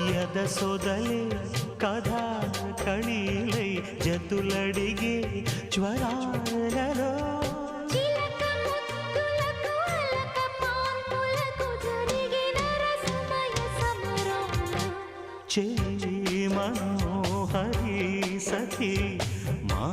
యద సొదలే కథా కణీలై జతులడిగే జ్వరాలలో చిలక ముద్దులకు అలక పాన్పులకు జరిగిన రసమయ సమరంలో చెలి మనోహరి సఖి మా